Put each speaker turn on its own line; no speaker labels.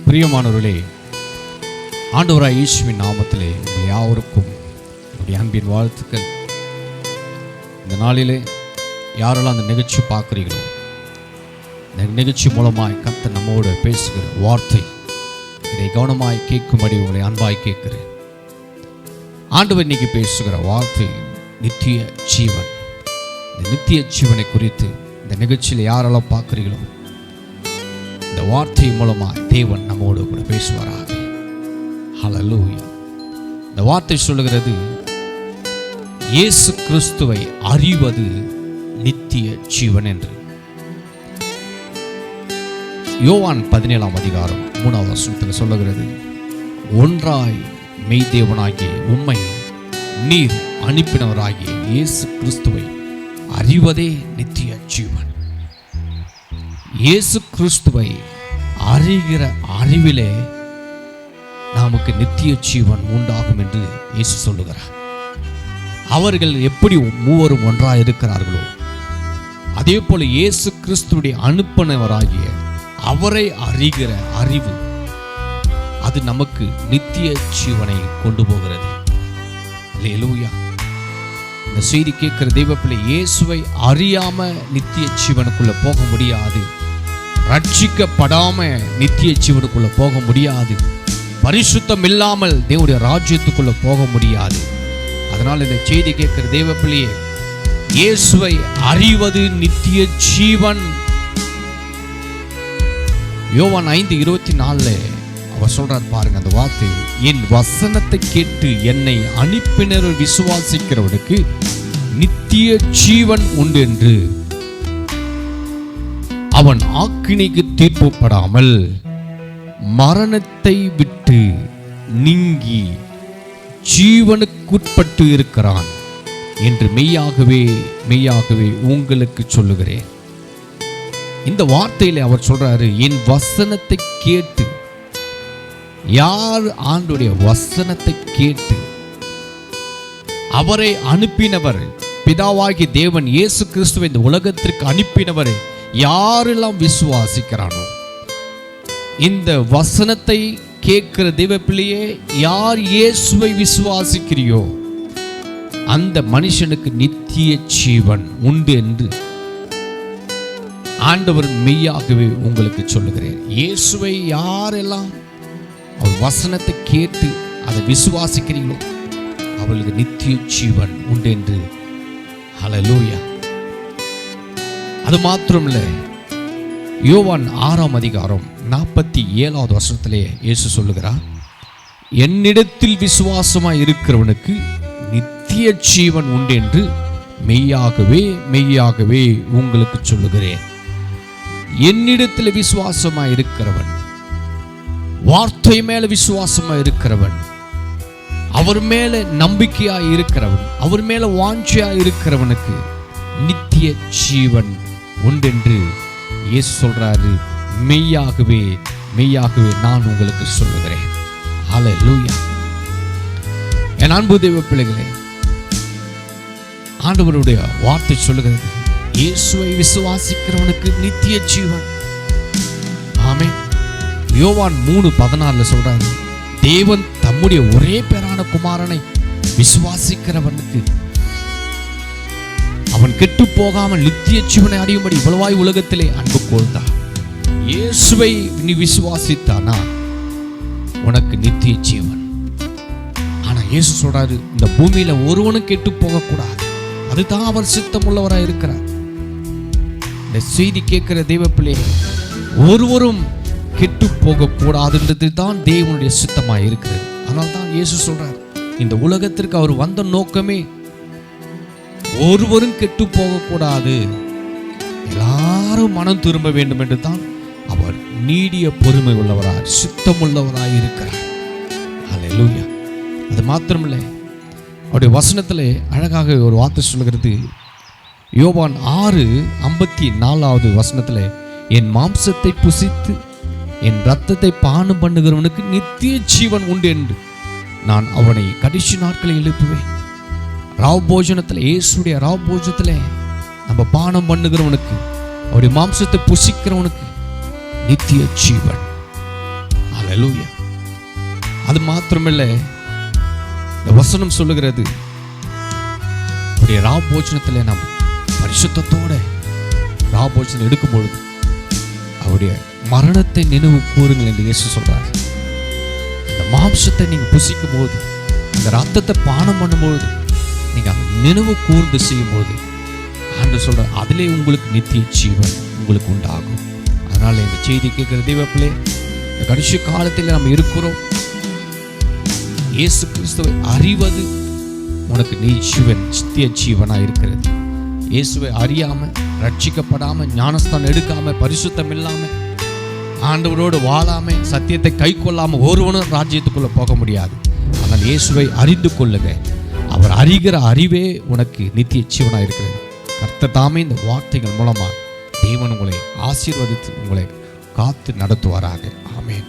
பிரியமானவர்களே, ஆண்டவராய் இயேசுவின் நாமத்திலே உங்கள் யாவருக்கும் என்னுடைய அன்பின் வாழ்த்துக்கள். இந்த நாளிலே யாரெல்லாம் அந்த நிகழ்ச்சி பார்க்குறீங்களோ, இந்த நிகழ்ச்சி மூலமாய் கர்த்தர் நம்மோடு பேசுகிற வார்த்தை இதை கவனமாய் கேட்கும்படி உங்களை அன்பாய் கேட்கிறேன். ஆண்டவர் இன்னைக்கு பேசுகிற வார்த்தை நித்திய ஜீவன். இந்த நித்திய ஜீவனை குறித்து இந்த நிகழ்ச்சியில் யாரெல்லாம் பார்க்குறீங்களோ, இந்த வார்த்தை மூலமாக தேவன் நம்மோடு கூட பேசுவாராக. ஹல்லேலூயா. இந்த வார்த்தை சொல்லுகிறது, இயேசு கிறிஸ்துவை அறிவது நித்திய ஜீவன் என்று. யோவான் 17ஆம் அதிகாரம் 3ஆம் வசனத்தில் சொல்லுகிறது, ஒன்றாய் மெய்தேவனாகிய உம்மை நீர் அனுப்பினவராகிய இயேசு கிறிஸ்துவை அறிவதே நித்திய ஜீவன். இயேசு கிறிஸ்துவை அறிகிற அறிவிலே நமக்கு நித்திய ஜீவன் உண்டாகும் என்று இயேசு சொல்லுகிறார். அவர்கள் எப்படி மூவரும் ஒன்றாக இருக்கிறார்களோ, அதே போல இயேசு கிறிஸ்துடைய அனுப்பினவராகிய அவரை அறிகிற அறிவு அது நமக்கு நித்திய ஜீவனை கொண்டு போகிறது. அல்லேலூயா. இந்த செய்தி கேட்கிற தெய்வப்பிள்ளை, இயேசுவை அறியாம நித்திய ஜீவனுக்குள்ள போக முடியாது. ரட்சிக்கப்படாம நித்திய ஜீவனுக்குள்ள போக முடியாது. பரிசுத்தம் இல்லாமல் தேவனுடைய ராஜ்யத்துக்குள்ள போக முடியாது. அதனால் இந்த செய்தி கேட்கிற தெய்வப்பிள்ளையே, இயேசுவை அறிவது நித்திய ஜீவன். யோவான் 5:24 அவர் சொல்றார் பாருங்க, அந்த வார்த்தை, என் வசனத்தை கேட்டு என்னை அனுப்பினர் விசுவாசிக்கிறவனுக்கு நித்திய ஜீவன் உண்டு என்று அவன் ஆக்கினைக்கு தீர்ப்புப்படாமல் மரணத்தை விட்டு நீங்கி ஜீவனுக்குட்பட்டு இருக்கிறான் என்று மெய்யாகவே மெய்யாகவே உங்களுக்கு சொல்லுகிறேன். இந்த வார்த்தையில அவர் சொல்றாரு, என் வசனத்தை கேட்டு. யார் ஆண்டுடைய வசனத்தை கேட்டு அவரை அனுப்பினவர், பிதாவாகி தேவன் இயேசு கிறிஸ்துவை இந்த உலகத்திற்கு அனுப்பினவர் யாரெல்லாம் விசுவாசிக்கிறானோ, இந்த வசனத்தை கேட்கிற தேவ பிள்ளையே, யார் இயேசுவை விசுவாசிக்கிறியோ அந்த மனுஷனுக்கு நித்திய ஜீவன் உண்டு என்று ஆண்டவர் மெய்யாகவே உங்களுக்கு சொல்லுகிறேன். இயேசுவை யாரெல்லாம் அவர் வசனத்தை கேட்டு அதை விசுவாசிக்கிறீங்களோ அவளுக்கு நித்திய ஜீவன் உண்டு என்று. ஹல்லேலூயா. அது மாத்திரமில்லை, யோவான் 6ஆம் அதிகாரம் 47ஆவது வசனத்திலே இயேசு சொல்லுகிறார், என்னிடத்தில் விசுவாசமாய் இருக்கிறவனுக்கு நித்திய ஜீவன் உண்டு என்று மெய்யாகவே மெய்யாகவே உங்களுக்கு சொல்லுகிறேன். என்னிடத்தில் விசுவாசமாய் இருக்கிறவன், வார்த்தை மேல விசுவாசமா இருக்கிறவன், அவர் மேல நம்பிக்கையா இருக்கிறவன், அவர் மேல வாஞ்சையா இருக்கிறவனுக்கு நித்திய ஜீவன் உண்டென்று இயேசு சொல்றாரு. மெய்யாகவே மெய்யாகவே நான் உங்களுக்கு சொல்லுகிறேன். ஹல்லேலூயா. என் அன்பு தேவ பிள்ளைகளே, ஆண்டவருடைய வார்த்தை சொல்லுகிறது, இயேசுவை விசுவாசிக்கிறவனுக்கு நித்திய ஜீவன். ஆமென். யோவான் 3:16 சொல்றாரு, தேவன் தம்முடைய ஒரே பேரான குமாரனை விசுவாசிக்கிறவனுக்கு அவன் கெட்டு போகாமல் நித்திய ஜீவனை அடையும்படி இவ்வளவாய் உலகத்திலே அன்பு கூர்ந்தார். இயேசுவை நீ விசுவாசித்தானா உனக்கு நித்திய ஜீவன். ஆனா இயேசு சொல்றாரு, இந்த பூமியில ஒருவனும் கெட்டு போக கூடாது. அதுதான் அவர் சித்தம் உள்ளவராய் இருக்கிறார். இந்த செய்தி கேட்கிற தெய்வ பிள்ளையே, ஒருவரும் கெட்டு போகக்கூடாதுன்றது தான் தேவனுடைய சித்தமாக இருக்கிறது. அதனால தான் இயேசு சொல்றார், இந்த உலகத்திற்கு அவர் வந்த நோக்கமே ஒருவரும் கெட்டு போகக்கூடாது, எல்லாரும் மனம் திரும்ப வேண்டும் என்று தான் அவர் நீடிய பொறுமை உள்ளவராய் சித்தம் உள்ளவராய் இருக்கிறார். ஹல்லேலூயா. அது மாத்திரமில்லை, அவருடைய வசனத்தில் அழகாக ஒரு வார்த்தை சொல்கிறது. யோவான் 6:54 வசனத்தில், என் மாம்சத்தை புசித்து என் ரத்தத்தை பானம் பண்ணுகிறவனுக்கு நித்திய ஜீவன் உண்டு என்று நான் அவனை கடைசி நாட்களை எழுப்புவேன். ராவ் போஜனத்தில், இயேசுடைய ராவ் போஜனத்தில் நம்ம பானம் பண்ணுகிறவனுக்கு, அவருடைய மாம்சத்தை புசிக்கிறவனுக்கு நித்திய ஜீவன். அல்லேலூயா. அது மாத்திரமில்லை, இந்த வசனம் சொல்லுகிறது, ராபோஜனத்தில் நாம் பரிசுத்தத்தோட ராபோஜனம் எடுக்கும் பொழுது அவருடைய மரணத்தை நினைவு கூறுங்கள் என்று இயேசு சொல்றார். அந்த மாம்சத்தை நீங்க புசிக்கும் போது, அந்த ரத்தத்தை பானம் பண்ணும்போது, நீங்க நினைவு கூர்ந்து செய்யும் போது ஆண்டவர் சொல்றார், அதிலே உங்களுக்கு நித்திய ஜீவன் உங்களுக்கு உண்டாகும். அதனால இந்த செய்தி கேட்கிற தெய்வப்பிள்ளை, இந்த கடைசி காலத்தில் நாம் இருக்கிறோம். இயேசு கிறிஸ்துவை அறிவது உனக்கு ஜீவன், நித்திய ஜீவனா இருக்கிறது. இயேசுவை அறியாம, ரட்சிக்கப்படாம, ஞானஸ்தானம் எடுக்காம, பரிசுத்தம் இல்லாம, ஆண்டவரோடு வாழாம, சத்தியத்தை கை கொள்ளாம ஒருவனும் ராஜ்யத்துக்குள்ள போக முடியாது. ஆனால் இயேசுவை அறிந்து கொள்ளுங்க. அவர் அறிகிற அறிவே உனக்கு நித்திய ஜீவனா இருக்கிறது. கர்த்தர் தாமே இந்த வார்த்தைகள் மூலமா தேவன் உங்களை ஆசீர்வதித்து உங்களை காத்து நடத்துவாராக. ஆமென்.